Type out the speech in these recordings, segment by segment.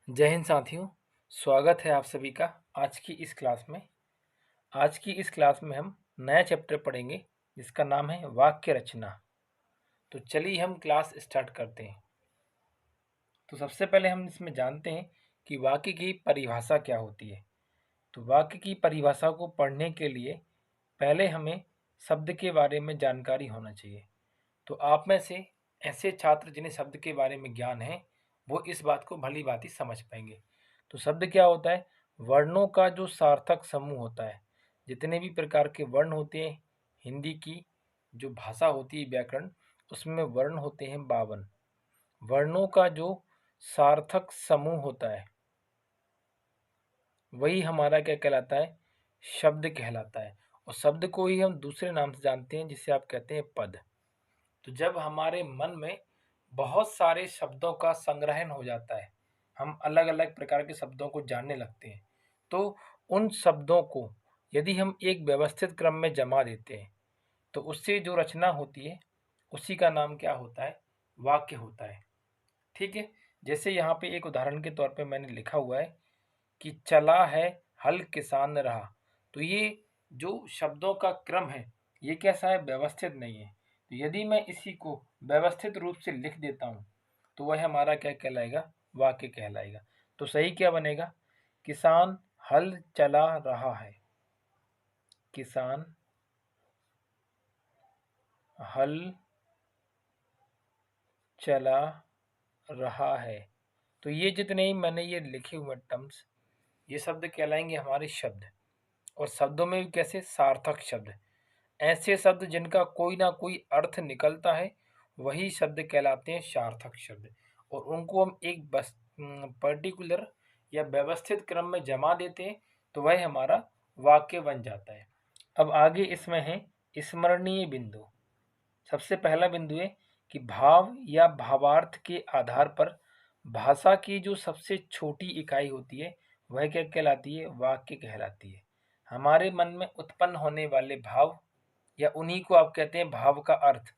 जय हिंद साथियों। स्वागत है आप सभी का आज की इस क्लास में। आज की इस क्लास में हम नया चैप्टर पढ़ेंगे जिसका नाम है वाक्य रचना। तो चलिए हम क्लास स्टार्ट करते हैं। तो सबसे पहले हम इसमें जानते हैं कि वाक्य की परिभाषा क्या होती है। तो वाक्य की परिभाषा को पढ़ने के लिए पहले हमें शब्द के बारे में जानकारी होना चाहिए। तो आप में से ऐसे छात्र जिन्हें शब्द के बारे में ज्ञान है वो इस बात को भली भांति समझ पाएंगे। तो शब्द क्या होता है? वर्णों का जो सार्थक समूह होता है। जितने भी प्रकार के वर्ण होते हैं, हिंदी की जो भाषा होती है व्याकरण, उसमें वर्ण होते हैं 52। वर्णों का जो सार्थक समूह होता है वही हमारा क्या कहलाता है? शब्द कहलाता है। और शब्द को ही हम दूसरे नाम से जानते हैं जिसे आप कहते हैं पद। तो जब हमारे मन में बहुत सारे शब्दों का संग्रहण हो जाता है, हम अलग अलग प्रकार के शब्दों को जानने लगते हैं, तो उन शब्दों को यदि हम एक व्यवस्थित क्रम में जमा देते हैं तो उससे जो रचना होती है उसी का नाम क्या होता है? वाक्य होता है। ठीक है। जैसे यहाँ पे एक उदाहरण के तौर पे मैंने लिखा हुआ है कि चला है हल किसान रहा। तो ये जो शब्दों का क्रम है ये कैसा है? व्यवस्थित नहीं है। तो यदि मैं इसी को व्यवस्थित रूप से लिख देता हूँ तो वह हमारा क्या कहलाएगा? वाक्य कहलाएगा। तो सही क्या बनेगा? किसान हल चला रहा है। किसान हल चला रहा है। तो ये जितने ही मैंने ये लिखे हुए टर्म्स, ये शब्द कहलाएंगे हमारे शब्द। और शब्दों में भी कैसे? सार्थक शब्द। ऐसे शब्द जिनका कोई ना कोई अर्थ निकलता है वही शब्द कहलाते हैं सार्थक शब्द। और उनको हम एक बस पर्टिकुलर या व्यवस्थित क्रम में जमा देते हैं तो वह हमारा वाक्य बन जाता है। अब आगे इसमें है स्मरणीय बिंदु। सबसे पहला बिंदु है कि भाव या भावार्थ के आधार पर भाषा की जो सबसे छोटी इकाई होती है वह क्या कहलाती है? वाक्य कहलाती है। हमारे मन में उत्पन्न होने वाले भाव या उन्हीं को आप कहते हैं भाव का अर्थ।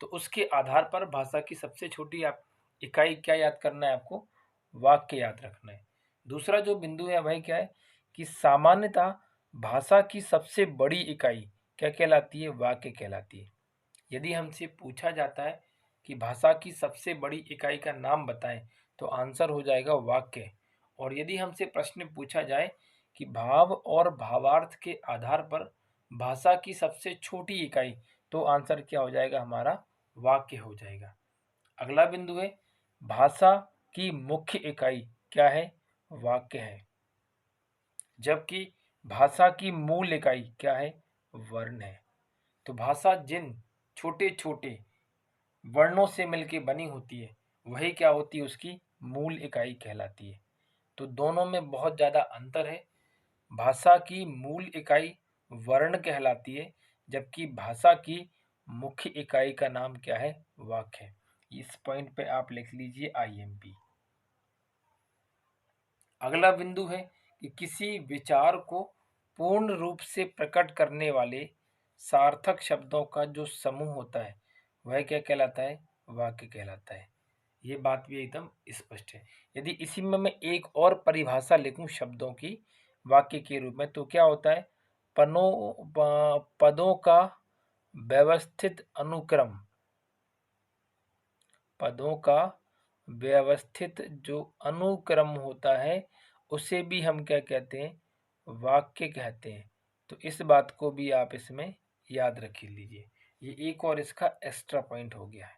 तो उसके आधार पर भाषा की सबसे छोटी आप इकाई क्या याद करना है आपको? वाक्य याद रखना है। दूसरा जो बिंदु है वह क्या है कि सामान्यतः भाषा की सबसे बड़ी इकाई क्या कहलाती है? वाक्य कहलाती है। यदि हमसे पूछा जाता है कि भाषा की सबसे बड़ी इकाई का नाम बताएं तो आंसर हो जाएगा वाक्य। और यदि हमसे प्रश्न पूछा जाए कि भाव और भावार्थ के आधार पर भाषा की सबसे छोटी इकाई, तो आंसर क्या हो जाएगा? हमारा वाक्य हो जाएगा। अगला बिंदु है भाषा की मुख्य इकाई क्या है? वाक्य है। जबकि भाषा की मूल इकाई क्या है? वर्ण है। तो भाषा जिन छोटे छोटे वर्णों से मिलकर बनी होती है वही क्या होती है? उसकी मूल इकाई कहलाती है। तो दोनों में बहुत ज़्यादा अंतर है। भाषा की मूल इकाई वर्ण कहलाती है, जबकि भाषा की मुख्य इकाई का नाम क्या है? वाक्य है। इस पॉइंट पे आप लिख लीजिए IMP। अगला बिंदु है कि किसी विचार को पूर्ण रूप से प्रकट करने वाले सार्थक शब्दों का जो समूह होता है वह क्या कहलाता है? वाक्य कहलाता है। ये बात भी एकदम स्पष्ट है। यदि इसी में मैं एक और परिभाषा लिखूं शब्दों की वाक्य के रूप में तो क्या होता है? पदों का व्यवस्थित अनुक्रम। पदों का व्यवस्थित जो अनुक्रम होता है उसे भी हम क्या कहते हैं? वाक्य कहते हैं। तो इस बात को भी आप इसमें याद रख लीजिए। ये एक और इसका एक्स्ट्रा पॉइंट हो गया है।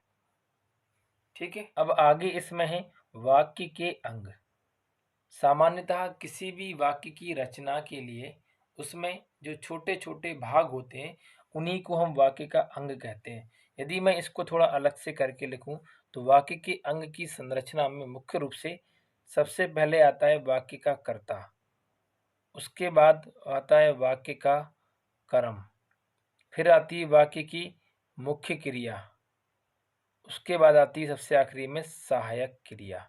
ठीक है। अब आगे इसमें है वाक्य के अंग। सामान्यतः किसी भी वाक्य की रचना के लिए उसमें जो छोटे छोटे भाग होते हैं उन्हीं को हम वाक्य का अंग कहते हैं। यदि मैं इसको थोड़ा अलग से करके लिखूं तो वाक्य के अंग की संरचना में मुख्य रूप से सबसे पहले आता है वाक्य का कर्ता, उसके बाद आता है वाक्य का कर्म, फिर आती है वाक्य की मुख्य क्रिया, उसके बाद आती है सबसे आखिरी में सहायक क्रिया।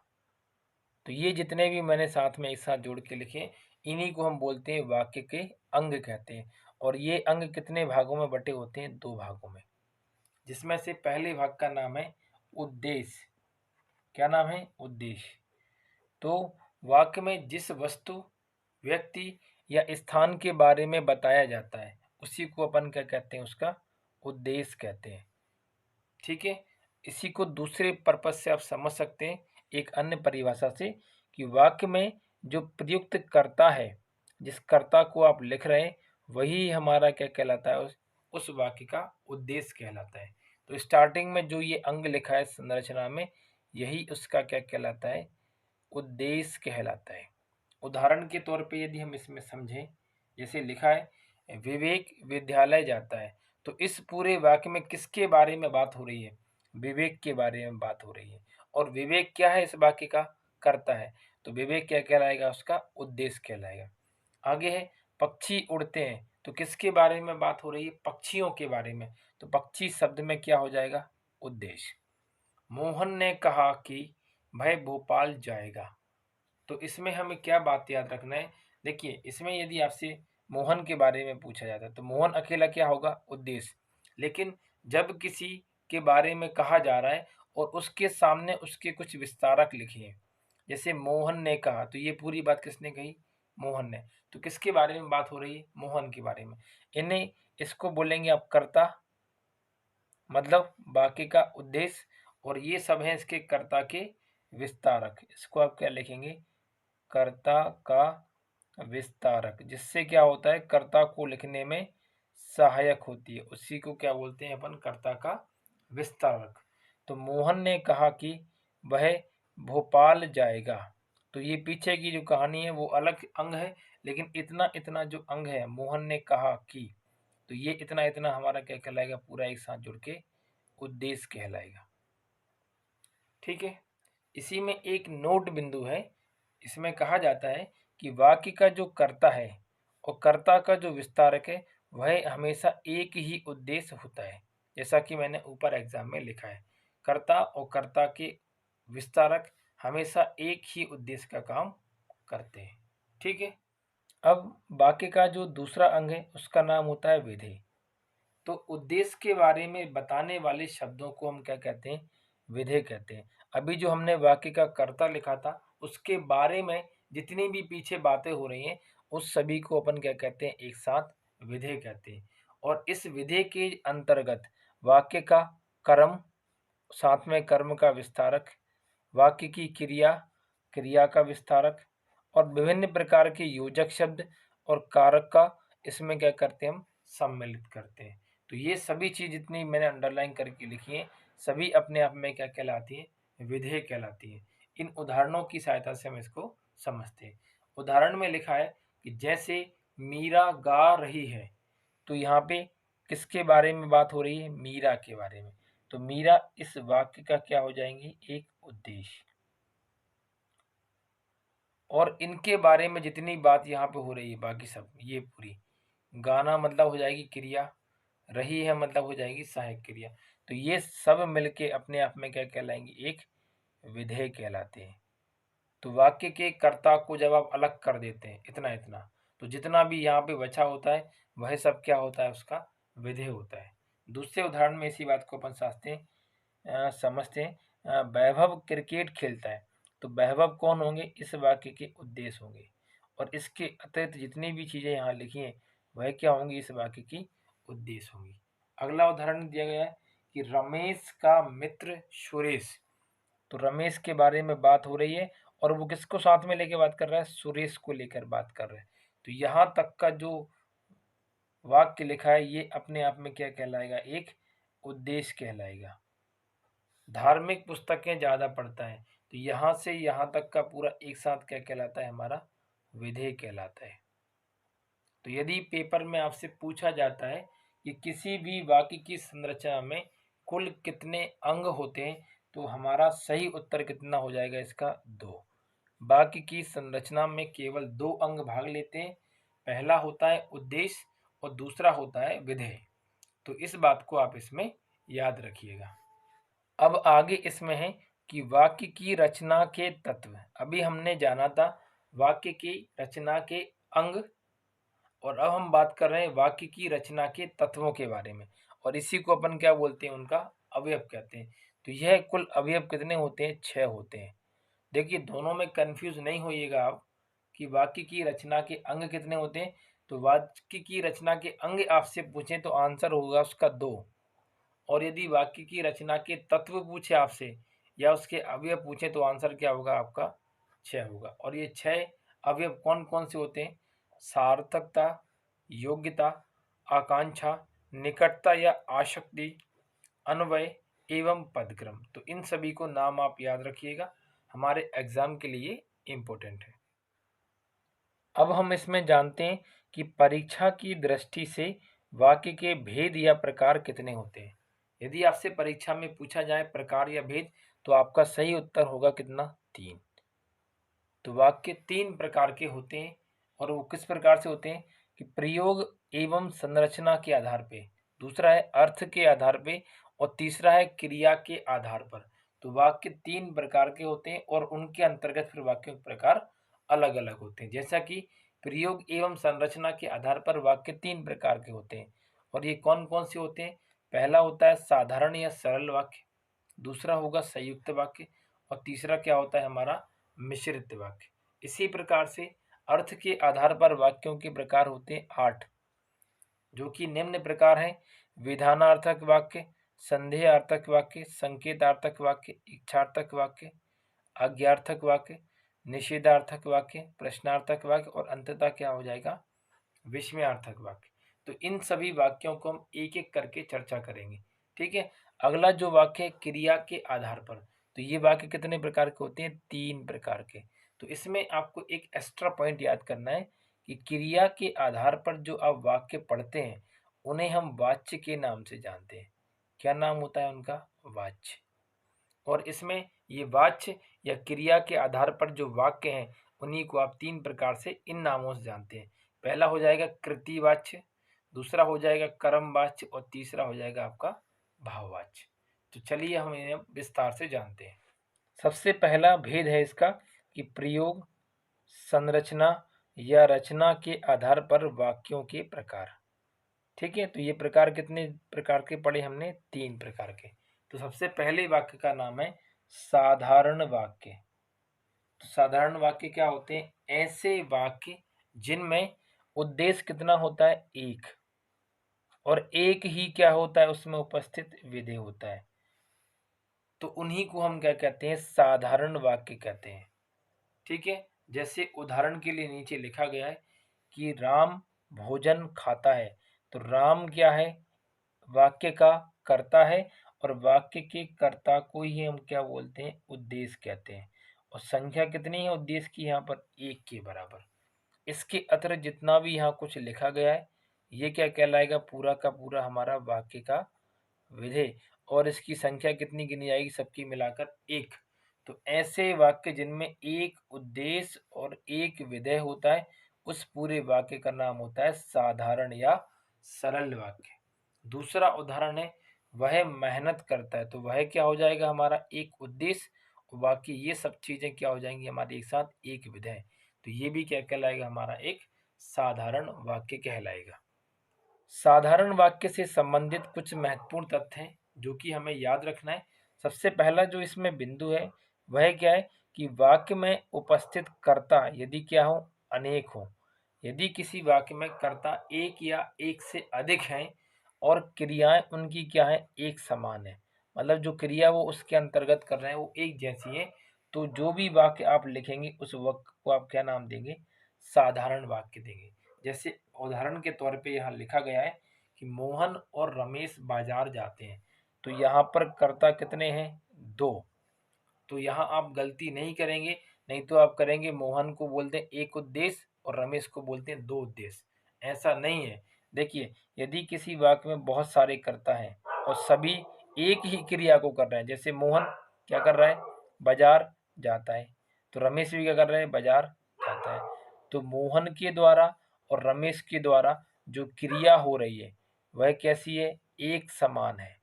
तो ये जितने भी मैंने साथ में एक साथ जोड़ के लिखे इन्हीं को हम बोलते हैं वाक्य के अंग कहते हैं। और ये अंग कितने भागों में बटे होते हैं? 2 भागों में, जिसमें से पहले भाग का नाम है उद्देश्य। क्या नाम है? उद्देश्य। तो वाक्य में जिस वस्तु, व्यक्ति या स्थान के बारे में बताया जाता है उसी को अपन क्या कहते हैं, उसका उद्देश्य कहते हैं। ठीक है, इसी को दूसरे पर्पज से आप समझ सकते हैं एक अन्य परिभाषा से, कि वाक्य में जो प्रयुक्त कर्ता है, जिस कर्ता को आप लिख रहे हैं वही हमारा क्या कहलाता है, उस वाक्य का उद्देश्य कहलाता है। तो स्टार्टिंग में जो ये अंग लिखा है संरचना में, यही उसका क्या कहलाता है, उद्देश्य कहलाता है। उदाहरण के तौर पे यदि हम इसमें समझें, जैसे लिखा है विवेक विद्यालय जाता है, तो इस पूरे वाक्य में किसके बारे में बात हो रही है, विवेक के बारे में बात हो रही है। और विवेक क्या है, इस वाक्य का कर्ता है, तो विवेक क्या कहलाएगा, उसका उद्देश्य कहलाएगा। आगे है पक्षी उड़ते हैं, तो किसके बारे में बात हो रही है, पक्षियों के बारे में, तो पक्षी शब्द में क्या हो जाएगा, उद्देश्य। मोहन ने कहा कि वह भोपाल जाएगा, तो इसमें हमें क्या बात याद रखना है, देखिए इसमें यदि आपसे मोहन के बारे में पूछा जाता है तो मोहन अकेला क्या होगा, उद्देश्य। लेकिन जब किसी के बारे में कहा जा रहा है और उसके सामने उसके कुछ विस्तारक लिखे हैं, जैसे मोहन ने कहा, तो ये पूरी बात किसने कही, मोहन ने, तो किसके बारे में बात हो रही है, मोहन के बारे में। इन्हें इसको बोलेंगे आप कर्ता, मतलब वाक्य का उद्देश्य, और ये सब हैं इसके कर्ता के विस्तारक। इसको आप क्या लिखेंगे, कर्ता का विस्तारक, जिससे क्या होता है, कर्ता को लिखने में सहायक होती है, उसी को क्या बोलते हैं अपन, कर्ता का विस्तारक। तो मोहन ने कहा कि वह भोपाल जाएगा, तो ये पीछे की जो कहानी है वो अलग अंग है, लेकिन इतना इतना जो अंग है, मोहन ने कहा कि, तो ये इतना इतना हमारा क्या कहलाएगा, पूरा एक साथ जुड़ के उद्देश्य कहलाएगा। ठीक है, इसी में एक नोट बिंदु है, इसमें कहा जाता है कि वाक्य का जो कर्ता है और कर्ता का जो विस्तारक है वह हमेशा एक ही उद्देश्य होता है। जैसा कि मैंने ऊपर एग्जाम में लिखा है, कर्ता और कर्ता के विस्तारक हमेशा एक ही उद्देश्य का काम करते हैं। ठीक है, अब वाक्य का जो दूसरा अंग है उसका नाम होता है विधेय। तो उद्देश्य के बारे में बताने वाले शब्दों को हम क्या कहते हैं, विधेय कहते हैं। अभी जो हमने वाक्य का कर्ता लिखा था उसके बारे में जितनी भी पीछे बातें हो रही हैं उस सभी को अपन क्या कहते हैं, एक साथ विधेय कहते हैं। और इस विधेय के अंतर्गत वाक्य का कर्म, साथ में कर्म का विस्तारक, वाक्य की क्रिया, क्रिया का विस्तारक, और विभिन्न प्रकार के योजक शब्द और कारक का इसमें क्या करते हैं, हम सम्मिलित करते हैं। तो ये सभी चीज जितनी मैंने अंडरलाइन करके लिखी है सभी अपने आप में क्या कहलाती है, विधेय कहलाती है। इन उदाहरणों की सहायता से हम इसको समझते हैं। उदाहरण में लिखा है कि जैसे मीरा गा रही है, तो यहाँ पे किसके बारे में बात हो रही है, मीरा के बारे में, तो मीरा इस वाक्य का क्या हो जाएंगी, एक उद्देश्य। और इनके बारे में जितनी बात यहाँ पे हो रही है बाकी सब ये पूरी, गाना मतलब हो जाएगी क्रिया, रही है मतलब हो जाएगी सहायक क्रिया, तो ये सब मिलके अपने आप में क्या कहलाएंगे, एक विधेय कहलाते हैं। तो वाक्य के कर्ता को जब आप अलग कर देते हैं इतना इतना, तो जितना भी यहाँ पे बचा होता है वह सब क्या होता है, उसका विधेय होता है। दूसरे उदाहरण में इसी बात को अपन समझते हैं। वैभव क्रिकेट खेलता है, तो वैभव कौन होंगे, इस वाक्य के उद्देश्य होंगे। और इसके अतिरिक्त जितनी भी चीजें यहाँ लिखी हैं वह क्या होंगी, इस वाक्य की उद्देश्य होंगी। अगला उदाहरण दिया गया है कि रमेश का मित्र सुरेश, तो रमेश के बारे में बात हो रही है और वो किसको साथ में लेके बात कर रहा है, सुरेश को लेकर बात कर रहा है। तो यहाँ तक का जो वाक्य लिखा है ये अपने आप में क्या कहलाएगा, एक उद्देश्य कहलाएगा। धार्मिक पुस्तकें ज़्यादा पढ़ता है, तो यहाँ से यहाँ तक का पूरा एक साथ क्या कहलाता है, हमारा विधेय कहलाता है। तो यदि पेपर में आपसे पूछा जाता है कि किसी भी वाक्य की संरचना में कुल कितने अंग होते हैं, तो हमारा सही उत्तर कितना हो जाएगा, इसका 2। वाक्य की संरचना में केवल 2 अंग भाग लेते हैं, पहला होता है उद्देश्य और दूसरा होता है विधेय। तो इस बात को आप इसमें याद रखिएगा। अब आगे इसमें है कि वाक्य की रचना के तत्व। अभी हमने जाना था वाक्य की रचना के अंग, और अब हम बात कर रहे हैं वाक्य की रचना के तत्वों के बारे में, और इसी को अपन क्या बोलते हैं, उनका अवयव कहते हैं। तो यह कुल अवयव कितने होते हैं, 6 होते हैं। देखिए दोनों में कंफ्यूज नहीं होइएगा आप कि वाक्य की रचना के अंग कितने होते हैं। तो वाक्य की रचना के अंग आपसे पूछें तो आंसर होगा उसका 2। और यदि वाक्य की रचना के तत्व पूछे आपसे या उसके अवयव पूछे तो आंसर क्या होगा आपका 6 होगा। और ये 6 अवयव कौन कौन से होते हैं? सार्थकता, योग्यता, आकांक्षा, निकटता या आसक्ति, अन्वय एवं पदक्रम। तो इन सभी को नाम आप याद रखिएगा, हमारे एग्जाम के लिए इम्पोर्टेंट है। अब हम इसमें जानते हैं कि परीक्षा की दृष्टि से वाक्य के भेद या प्रकार कितने होते हैं। यदि आपसे परीक्षा में पूछा जाए प्रकार या भेद तो आपका सही उत्तर होगा कितना? 3। तो वाक्य 3 प्रकार के होते हैं और वो किस प्रकार से होते हैं कि प्रयोग एवं संरचना के आधार पे, दूसरा है अर्थ के आधार पे और तीसरा है क्रिया के आधार पर। तो वाक्य 3 प्रकार के होते हैं और उनके अंतर्गत फिर वाक्यों के प्रकार अलग अलग होते हैं। जैसा कि प्रयोग एवं संरचना के आधार पर वाक्य 3 प्रकार के होते हैं और ये कौन कौन से होते हैं? पहला होता है साधारण या सरल वाक्य, दूसरा होगा संयुक्त वाक्य और तीसरा क्या होता है हमारा? मिश्रित वाक्य। इसी प्रकार से अर्थ के आधार पर वाक्यों के प्रकार होते हैं 8, जो कि निम्न प्रकार हैं: विधानार्थक वाक्य, संदेहार्थक वाक्य, संकेतार्थक वाक्य, इच्छार्थक वाक्य, आज्ञार्थक वाक्य, निषेधार्थक वाक्य, प्रश्नार्थक वाक्य और अंततः क्या हो जाएगा? विस्मयार्थक वाक्य। तो इन सभी वाक्यों को हम एक एक करके चर्चा करेंगे। ठीक है। अगला जो वाक्य है क्रिया के आधार पर, तो ये वाक्य कितने प्रकार के होते हैं? 3 प्रकार के। तो इसमें आपको एक एक्स्ट्रा पॉइंट याद करना है कि क्रिया के आधार पर जो आप वाक्य पढ़ते हैं उन्हें हम वाच्य के नाम से जानते हैं। क्या नाम होता है उनका? वाच्य। और इसमें ये वाच्य या क्रिया के आधार पर जो वाक्य हैं उन्हीं को आप 3 प्रकार से इन नामों से जानते हैं। पहला हो जाएगा कृतिवाच्य, दूसरा हो जाएगा कर्मवाच्य और तीसरा हो जाएगा आपका भाववाच्य। तो चलिए हम इन्हें विस्तार से जानते हैं। सबसे पहला भेद है इसका कि प्रयोग, संरचना या रचना के आधार पर वाक्यों के प्रकार। ठीक है। तो ये प्रकार कितने प्रकार के पढ़े हमने? 3 प्रकार के। तो सबसे पहले वाक्य का नाम है साधारण वाक्य। तो साधारण वाक्य क्या होते हैं? ऐसे वाक्य जिनमें उद्देश्य कितना होता है? एक, और एक ही क्या होता है उसमें उपस्थित विधेय होता है। तो उन्हीं को हम क्या कहते हैं? साधारण वाक्य कहते हैं। ठीक है। जैसे उदाहरण के लिए नीचे लिखा गया है कि राम भोजन खाता है। तो राम क्या है? वाक्य का कर्ता है और वाक्य के कर्ता को ही हम क्या बोलते हैं? उद्देश्य कहते हैं। और संख्या कितनी है उद्देश्य की? यहाँ पर 1 के बराबर। इसके अतिरिक्त जितना भी यहाँ कुछ लिखा गया है ये क्या कहलाएगा? पूरा का पूरा हमारा वाक्य का विधेय। और इसकी संख्या कितनी गिनी जाएगी? सबकी मिलाकर 1। तो ऐसे वाक्य जिनमें एक उद्देश्य और एक विधेय होता है उस पूरे वाक्य का नाम होता है साधारण या सरल वाक्य। दूसरा उदाहरण है वह मेहनत करता है। तो वह क्या हो जाएगा? हमारा एक उद्देश्य और बाकी ये सब चीजें क्या हो जाएंगी हमारे एक साथ? एक विधेय। तो ये भी क्या कहलाएगा? हमारा एक साधारण वाक्य कहलाएगा। साधारण वाक्य से संबंधित कुछ महत्वपूर्ण तथ्य हैं जो कि हमें याद रखना है। सबसे पहला जो इसमें बिंदु है वह क्या है कि वाक्य में उपस्थित कर्ता यदि क्या हो? अनेक हो। यदि किसी वाक्य में कर्ता एक या एक से अधिक हैं और क्रियाएं उनकी क्या है? एक समान है। मतलब जो क्रिया वो उसके अंतर्गत कर रहे हैं वो एक जैसी है। तो जो भी वाक्य आप लिखेंगे उस वाक्य को आप क्या नाम देंगे? साधारण वाक्य देंगे। जैसे उदाहरण के तौर पे यहाँ लिखा गया है कि मोहन और रमेश बाजार जाते हैं। तो यहाँ पर कर्ता कितने हैं? 2। तो यहाँ आप गलती नहीं करेंगे, नहीं तो आप करेंगे मोहन को बोलते हैं एक उद्देश्य और रमेश को बोलते हैं 2 उद्देश्य। ऐसा नहीं है। देखिए यदि किसी वाक्य में बहुत सारे कर्ता हैं और सभी एक ही क्रिया को कर रहे हैं, जैसे मोहन क्या कर रहा है? बाजार जाता है। तो रमेश भी क्या कर रहा है? बाजार जाता है। तो मोहन के द्वारा और रमेश के द्वारा जो क्रिया हो रही है वह कैसी है? एक समान है।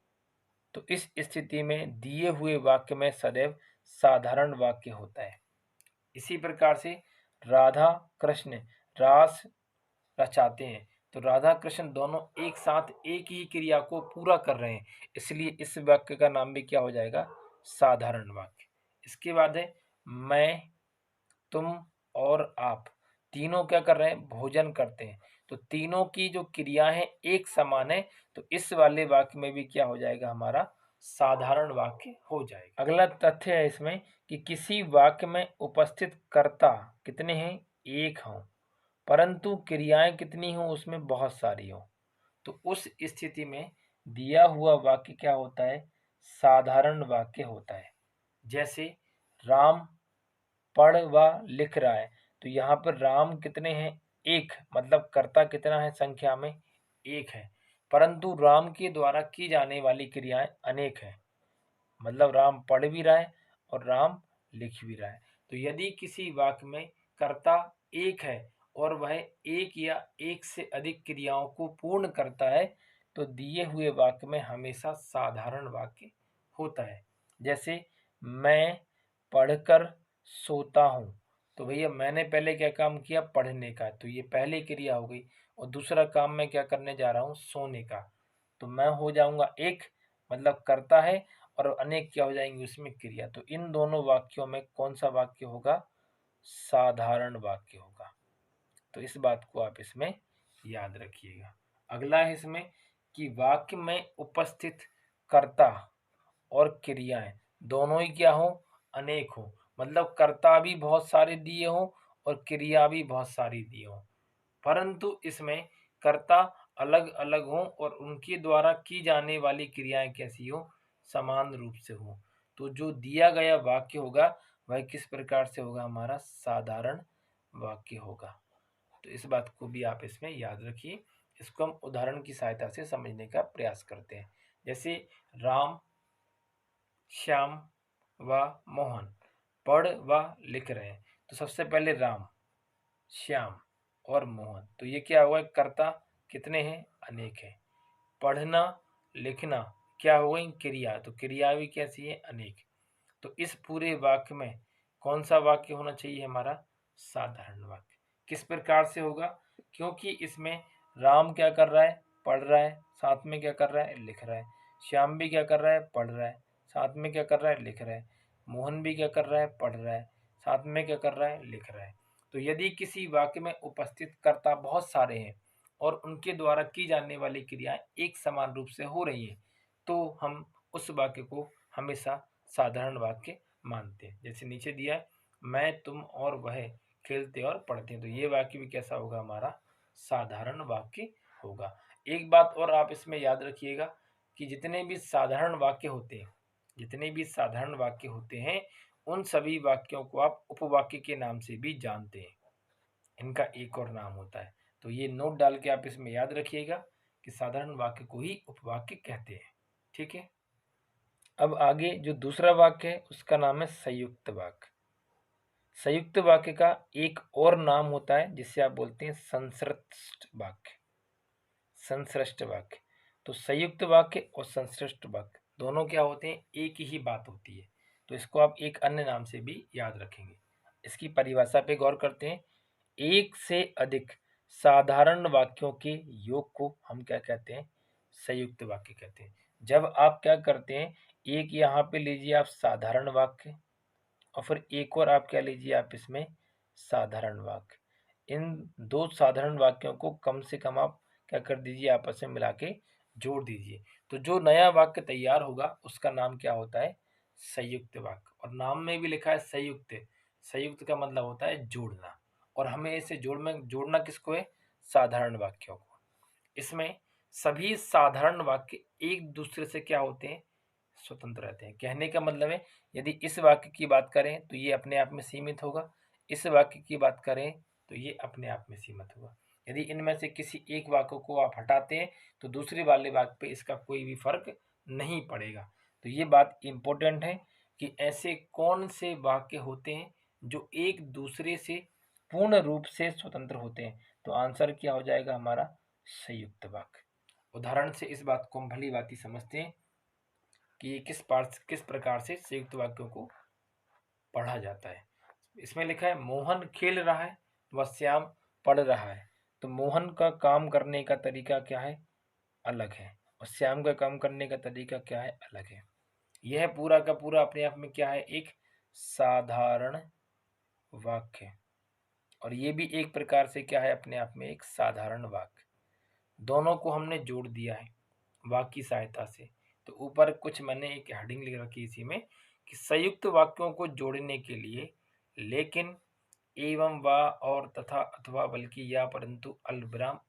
तो इस स्थिति में दिए हुए वाक्य में सदैव साधारण वाक्य होता है। इसी प्रकार से राधा कृष्ण रास रचाते हैं। तो राधा कृष्ण दोनों एक साथ एक ही क्रिया को पूरा कर रहे हैं, इसलिए इस वाक्य का नाम भी क्या हो जाएगा? साधारण वाक्य। इसके बाद है मैं, तुम और आप तीनों क्या कर रहे हैं? भोजन करते हैं। तो तीनों की जो क्रिया है एक समान है, तो इस वाले वाक्य में भी क्या हो जाएगा? हमारा साधारण वाक्य हो जाएगा। अगला तथ्य है इसमें कि किसी वाक्य में उपस्थित कर्ता कितने हैं? एक हों, परंतु क्रियाएं कितनी हों? उसमें बहुत सारी हों। तो उस स्थिति में दिया हुआ वाक्य क्या होता है? साधारण वाक्य होता है। जैसे राम पढ़ व लिख रहा है, तो यहाँ पर राम कितने हैं? एक, मतलब कर्ता कितना है संख्या में? एक है, परंतु राम के द्वारा की जाने वाली क्रियाएं अनेक है, मतलब राम पढ़ भी रहा है और राम लिख भी रहा है। तो यदि किसी वाक्य में कर्ता एक है और वह एक या एक से अधिक क्रियाओं को पूर्ण करता है, तो दिए हुए वाक्य में हमेशा साधारण वाक्य होता है। जैसे मैं पढ़कर सोता हूँ, तो भैया मैंने पहले क्या काम किया? पढ़ने का, तो ये पहली क्रिया हो गई, और दूसरा काम मैं क्या करने जा रहा हूँ? सोने का। तो मैं हो जाऊंगा एक, मतलब कर्ता है, और अनेक क्या हो जाएंगे उसमें? क्रिया। तो इन दोनों वाक्यों में कौन सा वाक्य होगा? साधारण वाक्य होगा। तो इस बात को आप इसमें याद रखिएगा। अगला है इसमें कि वाक्य में उपस्थित कर्ता और क्रियाएं दोनों ही क्या हो? अनेक हो, मतलब कर्ता भी बहुत सारे दिए हो और क्रिया भी बहुत सारी दिए हो, परंतु इसमें कर्ता अलग अलग हों और उनके द्वारा की जाने वाली क्रियाएं कैसी हो? समान रूप से हो। तो जो दिया गया वाक्य होगा वह किस प्रकार से होगा? हमारा साधारण वाक्य होगा। तो इस बात को भी आप इसमें याद रखिए। इसको हम उदाहरण की सहायता से समझने का प्रयास करते हैं। जैसे राम, श्याम व मोहन पढ़ व लिख रहे हैं। तो सबसे पहले राम, श्याम और मोहन, तो ये क्या हुआ? कर्ता कितने हैं? अनेक है। पढ़ना, लिखना क्या हो गई? क्रिया, तो क्रिया भी कैसी है? अनेक। तो इस पूरे वाक्य में कौन सा वाक्य होना चाहिए? हमारा साधारण वाक्य। किस प्रकार से होगा? क्योंकि इसमें राम क्या कर रहा है? पढ़ रहा है, साथ में क्या कर रहा है? लिख रहा है। श्याम भी क्या कर रहा है? पढ़ रहा है, साथ में क्या कर रहा है? लिख रहा है। मोहन भी क्या कर रहा है? पढ़ रहा है, साथ में क्या कर रहा है? लिख रहा है। तो यदि किसी वाक्य में उपस्थित कर्ता बहुत सारे हैं और उनके द्वारा की जाने वाली क्रियाएं एक समान रूप से हो रही हैं, तो हम उस वाक्य को हमेशा साधारण वाक्य मानते हैं। जैसे नीचे दिया है, मैं, तुम और वह खेलते और पढ़ते हैं, तो ये वाक्य भी कैसा होगा? हमारा साधारण वाक्य होगा। एक बात और आप इसमें याद रखिएगा कि जितने भी साधारण वाक्य होते हैं, जितने भी साधारण वाक्य होते हैं, उन सभी वाक्यों को आप उपवाक्य के नाम से भी जानते हैं। इनका एक और नाम होता है। तो ये नोट डाल के आप इसमें याद रखिएगा कि साधारण वाक्य को ही उपवाक्य कहते हैं। ठीक है। अब आगे जो दूसरा वाक्य है उसका नाम है संयुक्त वाक्य। संयुक्त वाक्य का एक और नाम होता है जिसे आप बोलते हैं संश्लिष्ट वाक्य। संश्लिष्ट वाक्य। तो संयुक्त वाक्य और संश्लिष्ट वाक्य दोनों क्या होते हैं? एक ही बात होती है। तो इसको आप एक अन्य नाम से भी याद रखेंगे। इसकी परिभाषा पे गौर करते हैं। एक से अधिक साधारण वाक्यों के योग को हम क्या कहते हैं? संयुक्त वाक्य कहते हैं। जब आप क्या करते हैं, एक यहाँ पे लीजिए आप साधारण वाक्य, और फिर एक और आप क्या लीजिए आप इसमें साधारण वाक्य। इन दो साधारण वाक्यों को कम से कम आप क्या कर दीजिए? आपस में मिला के जोड़ दीजिए। तो जो नया वाक्य तैयार होगा उसका नाम क्या होता है? संयुक्त वाक्य। और नाम में भी लिखा है संयुक्त। संयुक्त का मतलब होता है जोड़ना, और हमें इसे जोड़ना किसको है? साधारण वाक्यों को। इसमें सभी साधारण वाक्य एक दूसरे से क्या होते हैं? स्वतंत्र रहते हैं। कहने का मतलब है, यदि इस वाक्य की बात करें तो ये अपने आप में सीमित होगा, इस वाक्य की बात करें तो ये अपने आप में सीमित होगा। यदि इनमें से किसी एक वाक्य को आप हटाते हैं तो दूसरे वाले वाक्य पे इसका कोई भी फर्क नहीं पड़ेगा। तो ये बात इम्पोर्टेंट है कि ऐसे कौन से वाक्य होते हैं जो एक दूसरे से पूर्ण रूप से स्वतंत्र होते हैं। तो आंसर क्या हो जाएगा हमारा? संयुक्त वाक्य। उदाहरण से इस बात को हम भली भांति समझते हैं कि ये किस प्रकार से संयुक्त वाक्यों को पढ़ा जाता है। इसमें लिखा है मोहन खेल रहा है व श्याम पढ़ रहा है। तो मोहन का काम करने का तरीका क्या है? अलग है, और श्याम का काम करने का तरीका क्या है? अलग है। यह पूरा का पूरा अपने आप में क्या है? एक साधारण वाक्य, और ये भी एक प्रकार से क्या है, अपने आप में एक साधारण वाक्य। दोनों को हमने जोड़ दिया है वाक्य की सहायता से। तो ऊपर कुछ मैंने एक हेडिंग लिख रखी इसी में कि संयुक्त वाक्यों को जोड़ने के लिए लेकिन, एवं, व, और, तथा, अथवा, बल्कि, या, परंतु, अल्पविराम,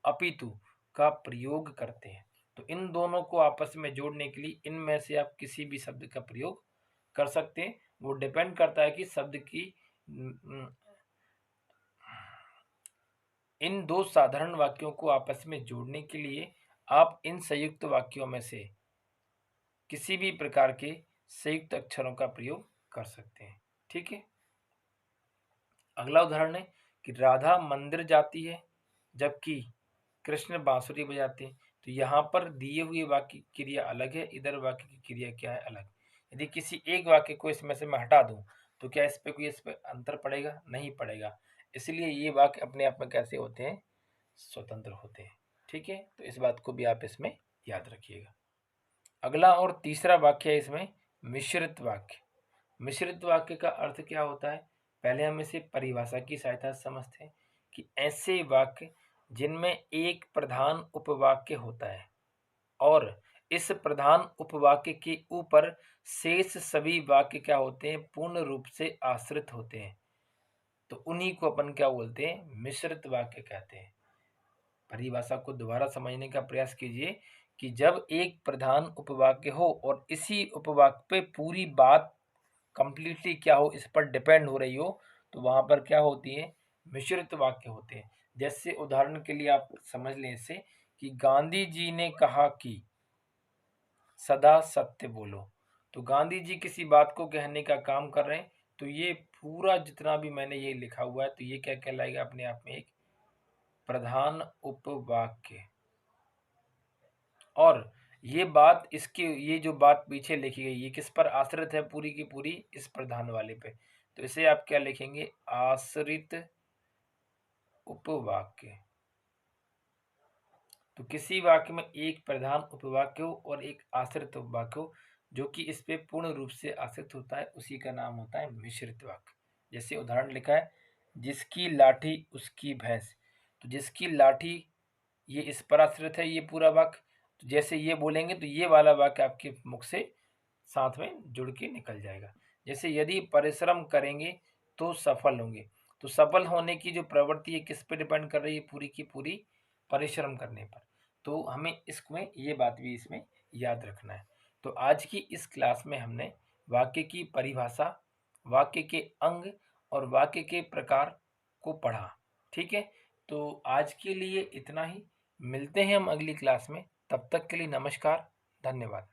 अपितु का प्रयोग करते हैं। तो इन दोनों को आपस में जोड़ने के लिए इनमें से आप किसी भी शब्द का प्रयोग कर सकते हैं। वो डिपेंड करता है कि शब्द की इन दो साधारण वाक्यों को आपस में जोड़ने के लिए आप इन संयुक्त वाक्यों में से किसी भी प्रकार के संयुक्त अक्षरों का प्रयोग कर सकते हैं। ठीक है। अगला उदाहरण है कि राधा मंदिर जाती है जबकि कृष्ण बांसुरी बजाते हैं। तो यहाँ पर दिए हुए वाक्य की क्रिया अलग है, इधर वाक्य की क्रिया क्या है, अलग। यदि किसी एक वाक्य को इसमें से मैं हटा दूं तो क्या इस पे अंतर पड़ेगा? नहीं पड़ेगा। इसलिए ये वाक्य अपने आप में कैसे होते हैं? स्वतंत्र होते हैं। ठीक है, तो इस बात को भी आप इसमें याद रखिएगा। अगला और तीसरा वाक्य है इसमें मिश्रित वाक्य। मिश्रित वाक्य का अर्थ क्या होता है? पहले हम इसे परिभाषा की सहायता से समझते हैं कि ऐसे वाक्य जिनमें एक प्रधान उपवाक्य होता है और इस प्रधान उपवाक्य के ऊपर शेष सभी वाक्य क्या होते हैं? पूर्ण रूप से आश्रित होते हैं। तो उन्हीं को अपन क्या बोलते हैं? मिश्रित वाक्य कहते हैं। परिभाषा को दोबारा समझने का प्रयास कीजिए कि जब एक प्रधान उपवाक्य हो और इसी उपवाक्य पे पूरी बात कंप्लीटली क्या हो, इस पर डिपेंड हो रही हो, तो वहां पर क्या होती है? मिश्रित वाक्य होते हैं। जैसे उदाहरण के लिए आप समझ लें इसे कि गांधी जी ने कहा कि सदा सत्य बोलो। तो गांधी जी किसी बात को कहने का काम कर रहे हैं, तो ये पूरा जितना भी मैंने ये लिखा हुआ है, तो ये क्या कहलाएगा? अपने आप में एक प्रधान उपवाक्य। और ये बात, इसकी ये जो बात पीछे लिखी गई, ये किस पर आश्रित है? पूरी की पूरी इस प्रधान वाले पे। तो इसे आप क्या लिखेंगे? आश्रित उपवाक्य। तो किसी वाक्य में एक प्रधान उपवाक्य हो और एक आश्रित उपवाक्य हो जो कि इस पे पूर्ण रूप से आश्रित होता है, उसी का नाम होता है मिश्रित वाक्य। जैसे उदाहरण लिखा है, जिसकी लाठी उसकी भैंस। तो जिसकी लाठी, ये इस पर आश्रित है ये पूरा वाक्य। तो जैसे ये बोलेंगे तो ये वाला वाक्य आपके मुख से साथ में जुड़ के निकल जाएगा। जैसे यदि परिश्रम करेंगे तो सफल होंगे। तो सफल होने की जो प्रवृत्ति है किस पे डिपेंड कर रही है? पूरी की पूरी परिश्रम करने पर। तो हमें इसमें ये बात भी इसमें याद रखना है। तो आज की इस क्लास में हमने वाक्य की परिभाषा, वाक्य के अंग और वाक्य के प्रकार को पढ़ा। ठीक है, तो आज के लिए इतना ही। मिलते हैं हम अगली क्लास में। तब तक के लिए नमस्कार, धन्यवाद।